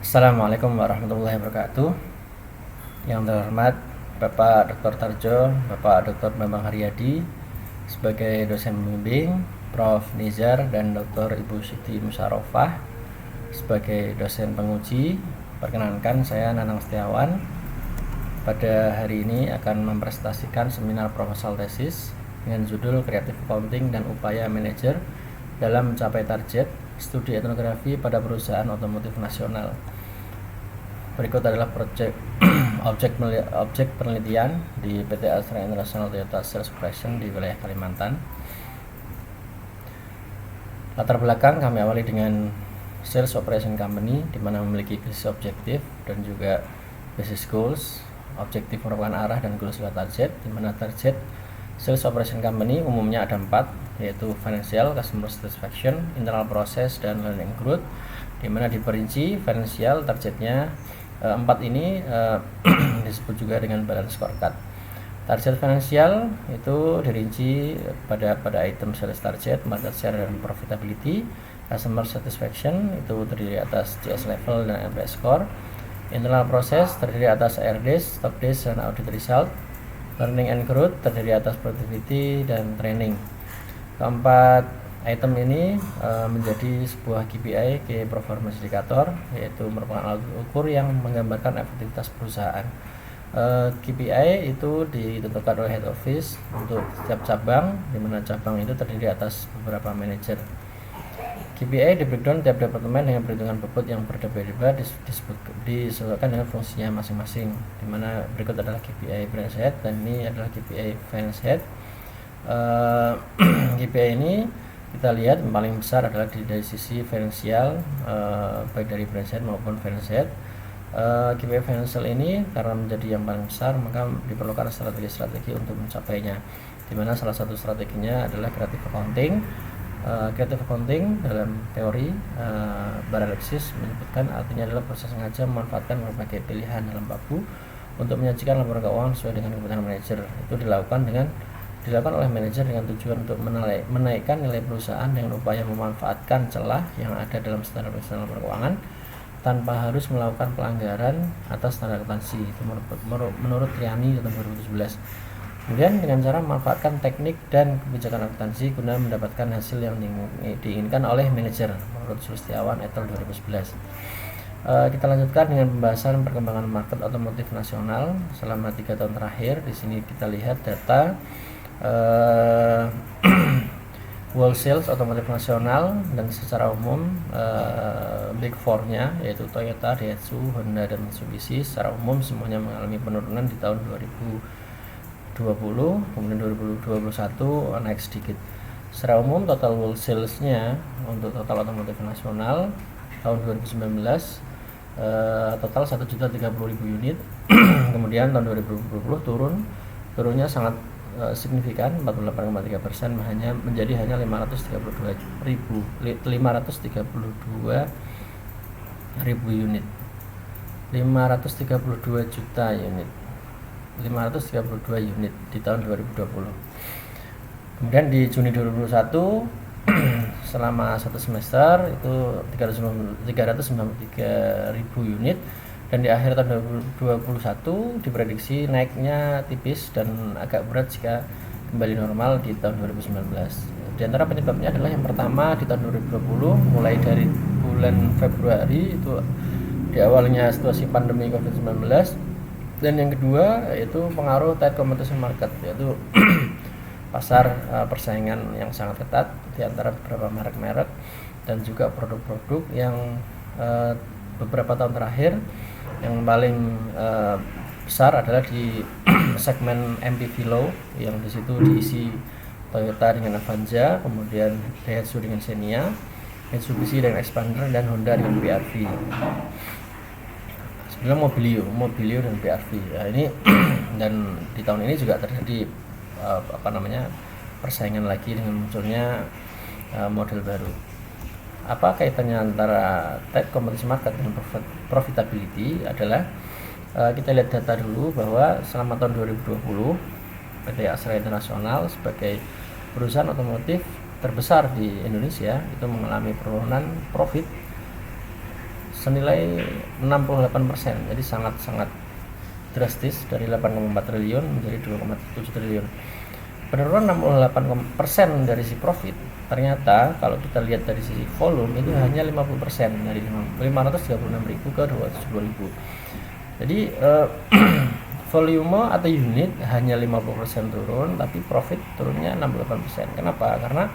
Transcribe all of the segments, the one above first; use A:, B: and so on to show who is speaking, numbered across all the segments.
A: Assalamualaikum warahmatullahi wabarakatuh. Yang terhormat Bapak Dr. Tarjo, Bapak Dr. Bambang Haryadi sebagai dosen pembimbing, Prof. Nizar dan Dr. Ibu Siti Musarofah sebagai dosen penguji. Perkenankan, saya Nanang Setiawan. Pada hari ini akan mempresentasikan seminar proposal tesis dengan judul Creative Accounting dan Upaya Manajer dalam Mencapai Target Studi Etnografi pada Perusahaan Otomotif Nasional. Berikut adalah objek penelitian di PT Astra International Toyota Sales Operation di wilayah Kalimantan. Latar belakang kami awali dengan Sales Operation Company, di mana memiliki bisnis objektif dan juga business goals. Objektif merupakan arah dan goals adalah target, di mana target Sales Operation Company umumnya ada 4, yaitu financial, customer satisfaction, internal process, dan learning growth. Di mana diperinci financial targetnya 4 ini disebut juga dengan balance scorecard. Target finansial itu dirinci pada item sales target, market share, dan profitability. Customer satisfaction itu terdiri atas CS level dan NPS score. Internal process terdiri atas ARD, stock days, dan audit result. Learning and growth terdiri atas productivity dan training. Keempat item ini menjadi sebuah KPI, Key Performance Indicator, yaitu merupakan alat ukur yang menggambarkan efektivitas perusahaan. KPI itu ditentukan oleh head office untuk setiap cabang, di mana cabang itu terdiri atas beberapa manajer. KPI di breakdown tiap departemen dengan perhitungan bobot yang berbeda-beda disesuaikan dengan fungsinya masing-masing, di mana berikut adalah KPI branch head dan ini adalah KPI finance head. KPI ini kita lihat yang paling besar adalah dari sisi finansial, baik dari branch head maupun finance head. KPI financial ini karena menjadi yang paling besar, maka diperlukan strategi-strategi untuk mencapainya, di mana salah satu strateginya adalah creative accounting. Creative accounting dalam teori Baralexis menyebutkan artinya adalah proses sengaja memanfaatkan berbagai pilihan dalam baku untuk menyajikan laporan keuangan sesuai dengan kebutuhan manajer. Itu dilakukan oleh manajer dengan tujuan untuk menaikkan nilai perusahaan dengan upaya memanfaatkan celah yang ada dalam standar laporan keuangan tanpa harus melakukan pelanggaran atas standar akuntansi. Itu menurut Triani tahun 2017. Kemudian dengan cara memanfaatkan teknik dan kebijakan akuntansi guna mendapatkan hasil yang diinginkan oleh manajer, menurut Sulistiawan et al. 2011. Kita lanjutkan dengan pembahasan perkembangan market otomotif nasional selama 3 tahun terakhir. Di sini kita lihat data world sales otomotif nasional dan secara umum Big Four-nya yaitu Toyota, Daihatsu, Honda, dan Mitsubishi secara umum semuanya mengalami penurunan di tahun 2020, kemudian 2021 naik sedikit. Secara umum total world sales-nya untuk total otomotif nasional tahun 2019 total 1.030.000 unit. Kemudian tahun 2020 turunnya sangat signifikan 48,3%, hanya menjadi 532 unit, 532 juta unit, 532 unit di tahun 2020. Kemudian di Juni 2021 selama 1 semester itu 393.000 unit, dan di akhir tahun 2021 diprediksi naiknya tipis dan agak berat jika kembali normal di tahun 2019. Di antara penyebabnya adalah yang pertama, di tahun 2020 mulai dari bulan Februari itu di awalnya situasi pandemi COVID-19, dan yang kedua yaitu pengaruh tight competition market, yaitu pasar persaingan yang sangat ketat di antara beberapa merek-merek dan juga produk-produk yang beberapa tahun terakhir yang paling besar adalah di segmen MPV low, yang di situ diisi Toyota dengan Avanza, kemudian Daihatsu dengan Xenia, Mitsubishi dengan Expander, dan Honda dengan BRV. Sebenarnya Mobilio dan BRV. Ya, ini dan di tahun ini juga terjadi persaingan lagi dengan munculnya model baru. Apa kaitannya antara tight competition market dan profitability adalah kita lihat data dulu bahwa selama tahun 2020 PT Astra International sebagai perusahaan otomotif terbesar di Indonesia itu mengalami penurunan profit senilai 68%, jadi sangat-sangat drastis dari 8,4 triliun menjadi 2,7 triliun. Penurunan 68% dari si profit, ternyata kalau kita lihat dari sisi volume itu hanya 50%, dari 536.000 ke 272.000. Jadi volume atau unit hanya 50% turun, tapi profit turunnya 68%. Kenapa? Karena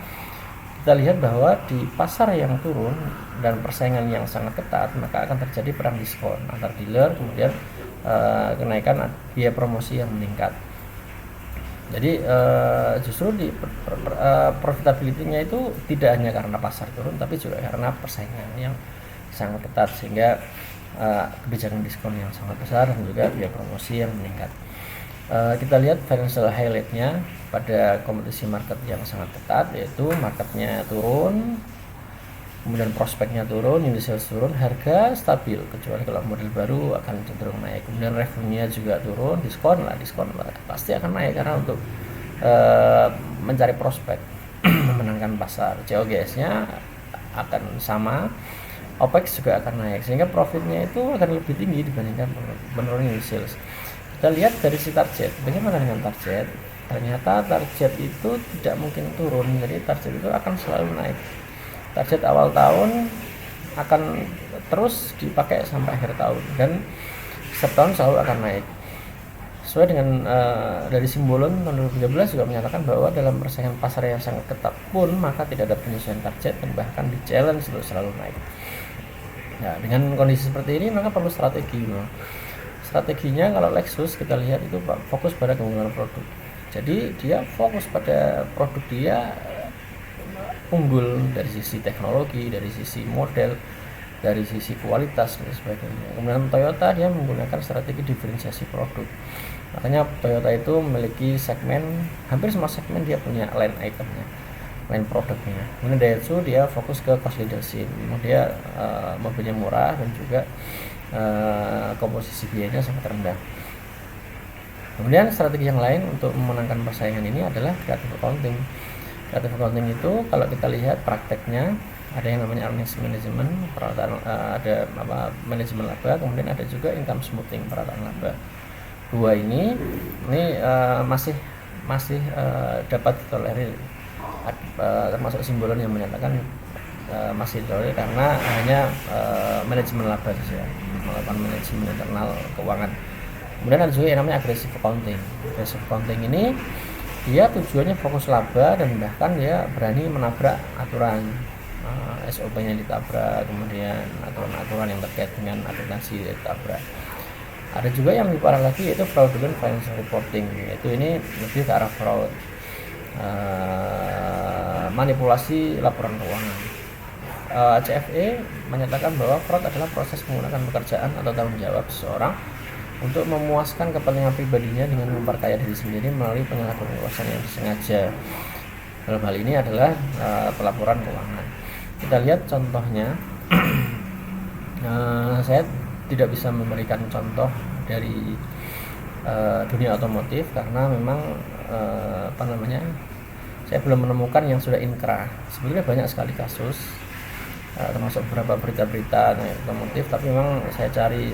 A: kita lihat bahwa di pasar yang turun dan persaingan yang sangat ketat, maka akan terjadi perang diskon antar dealer, kemudian kenaikan biaya promosi yang meningkat. Jadi justru di profitability-nya itu tidak hanya karena pasar turun, tapi juga karena persaingan yang sangat ketat, sehingga kebijakan diskon yang sangat besar dan juga biaya promosi yang meningkat. Kita lihat financial highlight-nya pada kompetisi market yang sangat ketat, yaitu marketnya turun, kemudian prospeknya turun, unit sales turun, harga stabil kecuali kalau model baru akan cenderung naik. Kemudian revenue-nya juga turun, diskon lah pasti akan naik karena untuk mencari prospek memenangkan pasar. COGS-nya akan sama, OPEX juga akan naik, sehingga profitnya itu akan lebih tinggi dibandingkan penurunan unit sales. Kita lihat dari si target, bagaimana dengan target? Ternyata target itu tidak mungkin turun, jadi target itu akan selalu naik. Target awal tahun akan terus dipakai sampai akhir tahun, dan setahun selalu akan naik. Sesuai dengan dari Simbolon tahun 2013 juga menyatakan bahwa dalam persaingan pasar yang sangat ketat pun maka tidak ada penyesuaian target dan bahkan di challenge untuk selalu naik. Nah, dengan kondisi seperti ini maka perlu strategi. Strateginya kalau Lexus kita lihat itu fokus pada keunggulan produk. Jadi dia fokus pada produk dia unggul dari sisi teknologi, dari sisi model, dari sisi kualitas dan sebagainya. Kemudian Toyota dia menggunakan strategi diferensiasi produk. Makanya Toyota itu memiliki segmen, hampir semua segmen dia punya line itemnya, line produknya. Kemudian Daihatsu dia fokus ke cost leadership. Dia mobilnya murah dan juga komposisi biayanya sangat rendah. Kemudian strategi yang lain untuk memenangkan persaingan ini adalah creative accounting. Creative accounting itu kalau kita lihat prakteknya ada yang namanya earnings management, ada manajemen laba, kemudian ada juga income smoothing, perataan laba. Dua ini masih dapat ditolerir, termasuk Simbolon yang menyatakan masih ditolerir karena hanya manajemen laba saja, melakukan manajemen internal keuangan. Kemudian ada juga yang namanya aggressive accounting. Aggressive accounting ini dia tujuannya fokus laba dan bahkan dia berani menabrak aturan SOP-nya ditabrak, kemudian aturan-aturan yang terkait dengan akuntansi ditabrak. Ada juga yang lebih parah lagi yaitu fraudulent financial reporting, yaitu ini lebih ke arah fraud, manipulasi laporan keuangan. CFE menyatakan bahwa fraud adalah proses menggunakan pekerjaan atau tanggung jawab seseorang untuk memuaskan kepentingan pribadinya dengan memperkaya diri sendiri melalui penyalahgunaan kekuasaan yang disengaja. Dalam hal ini adalah pelaporan keuangan. Kita lihat contohnya. Saya tidak bisa memberikan contoh dari dunia otomotif karena memang saya belum menemukan yang sudah inkrah. Sebenarnya banyak sekali kasus, termasuk beberapa berita-berita otomotif, tapi memang saya cari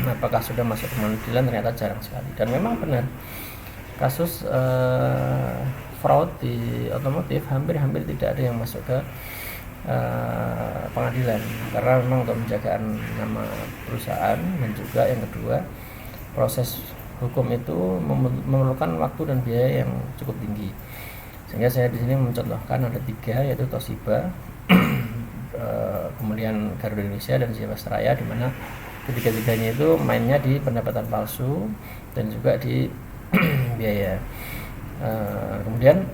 A: apakah sudah masuk ke pengadilan, ternyata jarang sekali. Dan memang benar kasus fraud di otomotif hampir tidak ada yang masuk ke pengadilan, karena memang untuk penjagaan nama perusahaan, dan juga yang kedua proses hukum itu memerlukan waktu dan biaya yang cukup tinggi. Sehingga saya di sini mencontohkan ada 3, yaitu Toshiba, kemudian Garuda Indonesia dan Jiwasraya, di mana ketiga-tiganya itu mainnya di pendapatan palsu dan juga di biaya. Kemudian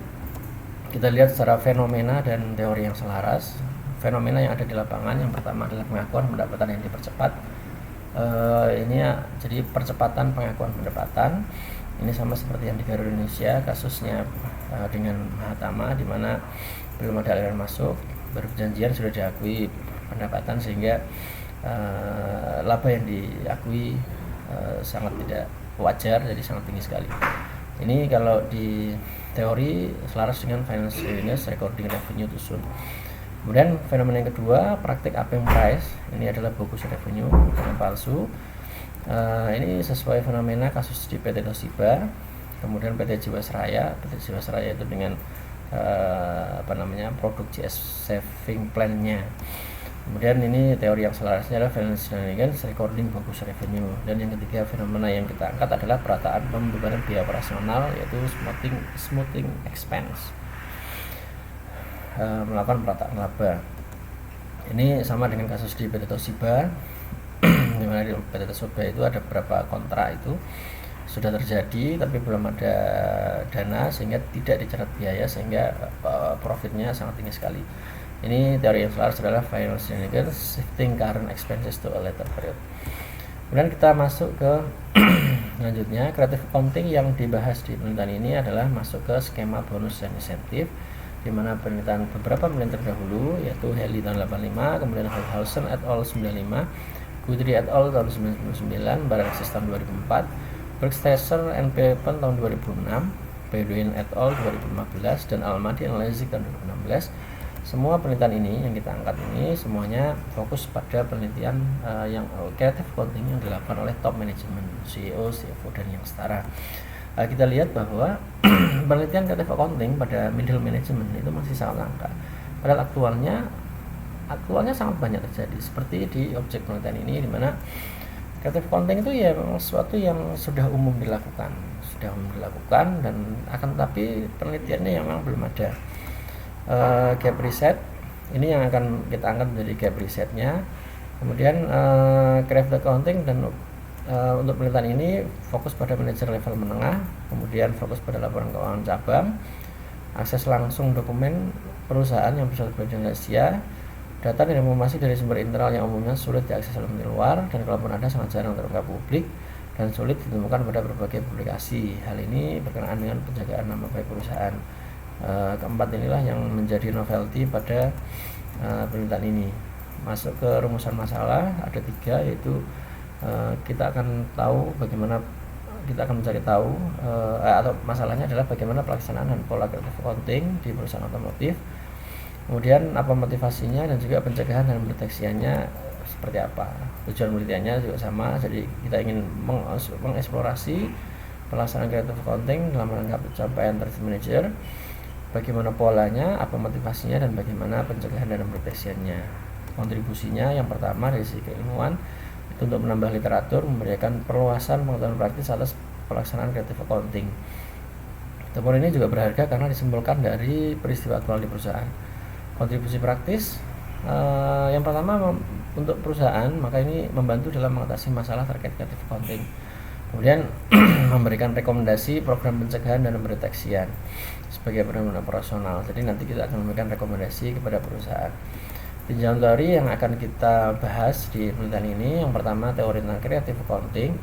A: kita lihat secara fenomena dan teori yang selaras. Fenomena yang ada di lapangan, yang pertama adalah pengakuan pendapatan yang dipercepat. Ini jadi percepatan pengakuan pendapatan. Ini sama seperti yang di Garuda Indonesia, kasusnya dengan Mahatama, di mana belum ada aliran masuk, baru perjanjian sudah diakui pendapatan, sehingga laba yang diakui sangat tidak wajar, jadi sangat tinggi sekali. Ini kalau di teori selaras dengan financial readiness recording revenue to soon. Kemudian fenomena yang kedua, praktik aping price. Ini adalah bogus revenue yang palsu. Ini sesuai fenomena kasus di PT Toshiba, kemudian PT Jiwasraya. PT Jiwasraya itu dengan produk GS saving plan-nya. Kemudian ini teori yang selarasnya adalah financial shenanigans, recording bogus revenue. Dan yang ketiga fenomena yang kita angkat adalah perataan pembebanan biaya operasional, yaitu smoothing expense, melakukan perataan laba. Ini sama dengan kasus di PT Toshiba, di mana di PT Toshiba itu ada beberapa kontrak itu sudah terjadi tapi belum ada dana sehingga tidak dicerat biaya, sehingga profitnya sangat tinggi sekali. Ini teori yang selaras adalah financial shenanigans, shifting current expenses to a later period. Kemudian kita masuk ke selanjutnya, creative accounting. Yang dibahas di penelitian ini adalah masuk ke skema bonus dan insentif, di mana penelitian beberapa penelitian terdahulu yaitu Haley tahun 85, kemudian Hausen et al 95, Guthrie et al tahun 1999, Baransis tahun 2004, Bergstresser and Pepen tahun 2006, Bedouin et al 2015, dan Almadi and Lezik tahun 2016. Semua penelitian ini yang kita angkat ini semuanya fokus pada penelitian yang creative accounting yang dilakukan oleh top management, CEO, CFO, dan yang setara. Kita lihat bahwa penelitian creative accounting pada middle management itu masih sangat langka. Padahal aktualnya sangat banyak terjadi, seperti di objek penelitian ini, di mana creative accounting itu ya memang sesuatu yang sudah umum dilakukan dan akan tetapi penelitiannya yang memang belum ada. Gap reset ini yang akan kita angkat menjadi gap resetnya. Kemudian creative accounting dan untuk penelitian ini fokus pada manajer level menengah, kemudian fokus pada laporan keuangan cabang, akses langsung dokumen perusahaan yang bisa berorganisasi, data dan informasi dari sumber internal yang umumnya sulit diakses oleh menteri luar, dan kalaupun ada sangat jarang terbuka publik dan sulit ditemukan pada berbagai publikasi. Hal ini berkenaan dengan penjagaan nama baik perusahaan. Keempat inilah yang menjadi novelty pada penelitian ini. Masuk ke rumusan masalah, ada 3, yaitu kita akan mencari tahu atau masalahnya adalah bagaimana pelaksanaan dan pola creative accounting di perusahaan otomotif, kemudian apa motivasinya dan juga pencegahan dan pendeteksiannya seperti apa. Tujuan penelitiannya juga sama, jadi kita ingin mengeksplorasi pelaksanaan creative accounting dalam rangka pencapaian target manager, bagaimana polanya, apa motivasinya, dan bagaimana pencegahan dan pendeteksiannya. Kontribusinya yang pertama dari sisi keilmuan itu untuk menambah literatur, memberikan perluasan pengetahuan praktis atas pelaksanaan creative accounting. Temuan ini juga berharga karena disimpulkan dari peristiwa aktual di perusahaan. Kontribusi praktis yang pertama untuk perusahaan, maka ini membantu dalam mengatasi masalah terkait creative accounting. Kemudian memberikan rekomendasi program pencegahan dan pendeteksian sebagai program operasional. Jadi nanti kita akan memberikan rekomendasi kepada perusahaan. Tinjauan teori yang akan kita bahas di penelitian ini, yang pertama teori tentang creative accounting,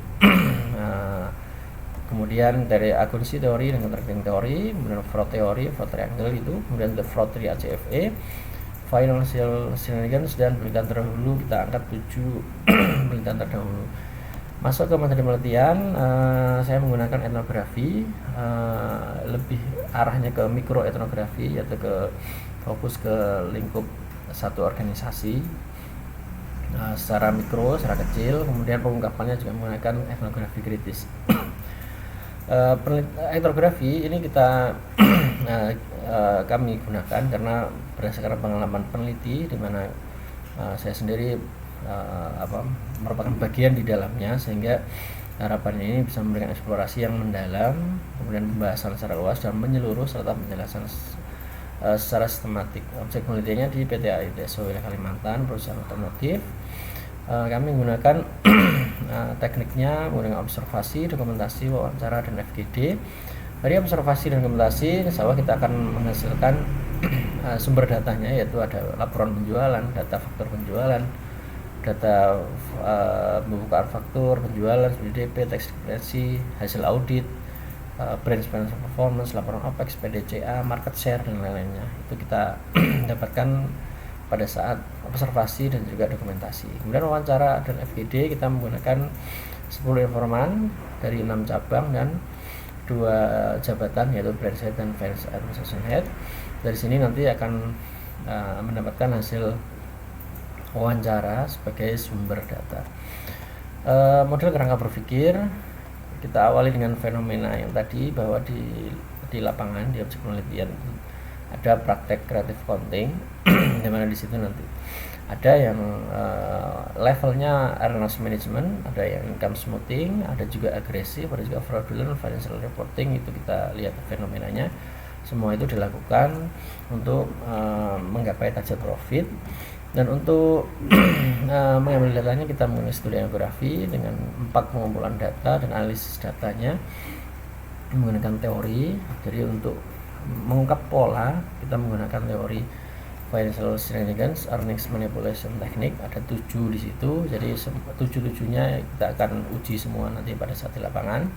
A: kemudian dari akuntansi teori dan contracting teori, kemudian fraud teori, fraud triangle itu, kemudian the fraud tree ACFA, financial shenanigans, dan penelitian terdahulu kita angkat 7 penelitian terdahulu. Masuk ke materi penelitian, saya menggunakan etnografi, lebih arahnya ke mikro etnografi, yaitu ke fokus ke lingkup satu organisasi secara mikro, secara kecil. Kemudian pengungkapannya juga menggunakan etnografi kritis. Etnografi ini kita kami gunakan karena berdasarkan pengalaman peneliti, di mana saya sendiri merupakan bagian di dalamnya, sehingga harapannya ini bisa memberikan eksplorasi yang mendalam, kemudian pembahasan secara luas dan menyeluruh, serta penjelasan secara sistematik. Objek penelitiannya di PT AITSO wilayah Kalimantan, perusahaan otomotif. Kami menggunakan tekniknya menggunakan observasi, dokumentasi, wawancara, dan FGD. Dari observasi dan dokumentasi, insya Allah kita akan menghasilkan sumber datanya, yaitu ada laporan penjualan, data faktur penjualan, data pembukaan faktur penjualan, DP, tax declaration, hasil audit, branch financial performance, laporan OPEX, PDCA, market share, dan lain-lainnya. Itu kita dapatkan pada saat observasi dan juga dokumentasi. Kemudian wawancara dan FGD kita menggunakan 10 informan dari 6 cabang dan 2 jabatan, yaitu branch head dan finance administration head. Dari sini nanti akan mendapatkan hasil wawancara sebagai sumber data. Model kerangka berpikir kita awali dengan fenomena yang tadi, bahwa di lapangan, di objek penelitian ada praktek creative counting di mana di situ nanti ada yang levelnya awareness management, ada yang income smoothing, ada juga agresif, ada juga fraudulent financial reporting. Itu kita lihat fenomenanya. Semua itu dilakukan untuk menggapai target profit. Dan untuk mengambil datanya kita menggunakan studi etnografi dengan 4 pengumpulan data dan analisis datanya menggunakan teori. Jadi untuk mengungkap pola kita menggunakan teori financial shenanigans, earnings manipulation technique. Ada 7 di situ. Jadi 7-7-nya kita akan uji semua nanti pada saat di lapangan.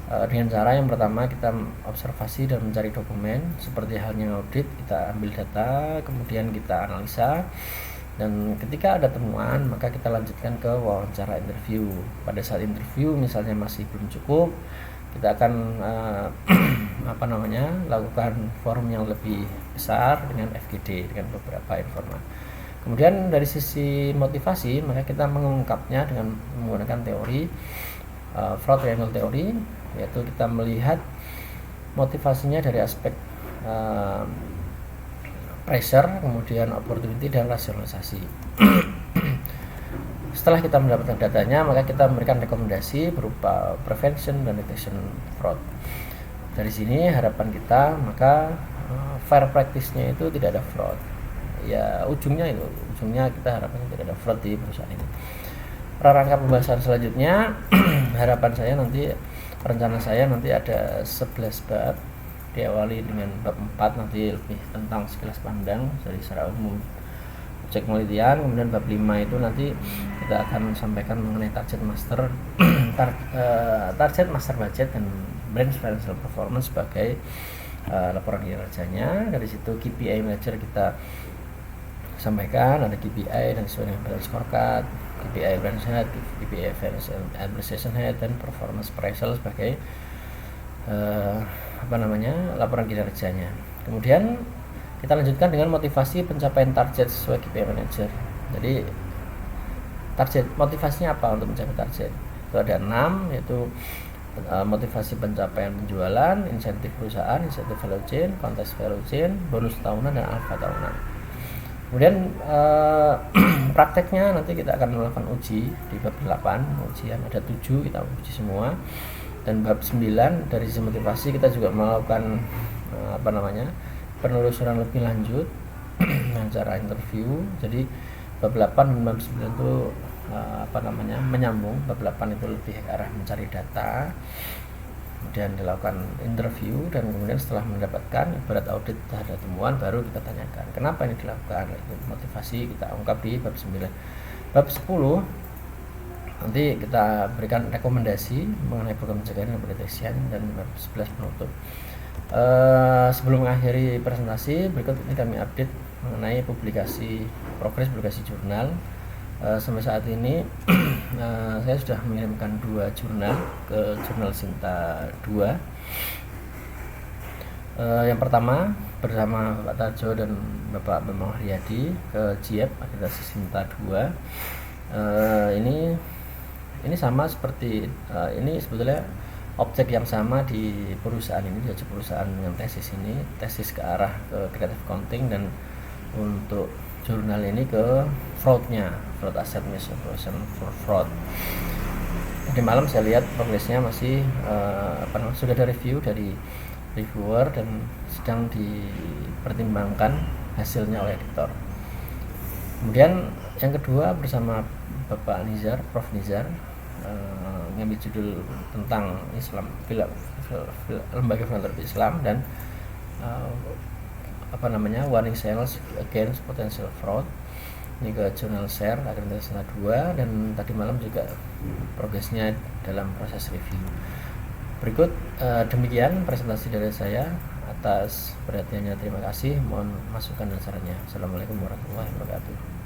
A: Dengan cara yang pertama kita observasi dan mencari dokumen, seperti halnya audit. Kita ambil data, kemudian kita analisa, dan ketika ada temuan maka kita lanjutkan ke wawancara interview. Pada saat interview misalnya masih belum cukup, kita akan lakukan forum yang lebih besar dengan FGD, dengan beberapa informasi. Kemudian dari sisi motivasi, maka kita mengungkapnya dengan menggunakan teori fraud triangle theory, yaitu kita melihat motivasinya dari aspek pressure, kemudian opportunity, dan rasionalisasi. Setelah kita mendapatkan datanya, maka kita memberikan rekomendasi berupa prevention dan detection fraud. Dari sini harapan kita, maka fair practice-nya itu tidak ada fraud. Ya ujungnya kita harapannya tidak ada fraud di perusahaan ini. Rangka pembahasan selanjutnya rencana saya nanti ada 11 bab, diawali dengan bab 4 nanti lebih tentang sekilas pandang dari secara umum objek penelitian. Kemudian bab 5 itu nanti kita akan sampaikan mengenai target master budget dan branch financial performance sebagai laporan kinerjanya. Dari situ KPI manager kita sampaikan, ada KPI dan sesuai dengan balance scorecard, KPI branch head, KPI financial administration head, dan performance appraisal sebagai laporan kinerjanya. Kemudian kita lanjutkan dengan motivasi pencapaian target sesuai KPI manager. Jadi target motivasinya apa untuk mencapai target? Itu ada 6, yaitu motivasi pencapaian penjualan, insentif perusahaan, insentif value chain, kontes value chain, bonus tahunan, dan alpha tahunan. Kemudian prakteknya nanti kita akan melakukan uji di bab 8, ujian ada 7, kita uji semua. Dan bab 9 dari sisi motivasi kita juga melakukan penelusuran lebih lanjut dengan cara interview. Jadi bab 8 dan bab 9 itu menyambung. Bab 8 itu lebih ke arah mencari data, kemudian dilakukan interview, dan kemudian setelah mendapatkan ibarat audit ada temuan, baru kita tanyakan kenapa ini dilakukan. Itu motivasi kita ungkap di bab 9. Bab 10 nanti kita berikan rekomendasi mengenai program pencegahan dan pendeteksian, dan bab 11 penutup. Sebelum mengakhiri presentasi, berikut ini kami update mengenai progres publikasi jurnal. Sampai saat ini saya sudah mengirimkan 2 jurnal ke Jurnal Sinta 2. Yang pertama bersama Bapak Tarjo dan Bapak Bambang Haryadi ke JIEP Akreditasi Sinta 2. Ini sama seperti ini sebetulnya objek yang sama di perusahaan ini, di perusahaan dengan tesis ini, tesis ke arah ke creative accounting, dan untuk jurnal ini ke fraud asset misappropriation for fraud. Di malam saya lihat progresnya masih sudah ada review dari reviewer dan sedang dipertimbangkan hasilnya oleh editor. Kemudian yang kedua bersama Bapak Nizar, Prof Nizar, ngambil judul tentang Islam, lembaga filantropi Islam, dan warning signs against potential fraud. Ini ke jurnal Share Akreditasi 2, dan tadi malam juga progresnya dalam proses review. Berikut demikian presentasi dari saya. Atas perhatiannya terima kasih, mohon masukan dan sarannya. Assalamualaikum warahmatullahi wabarakatuh.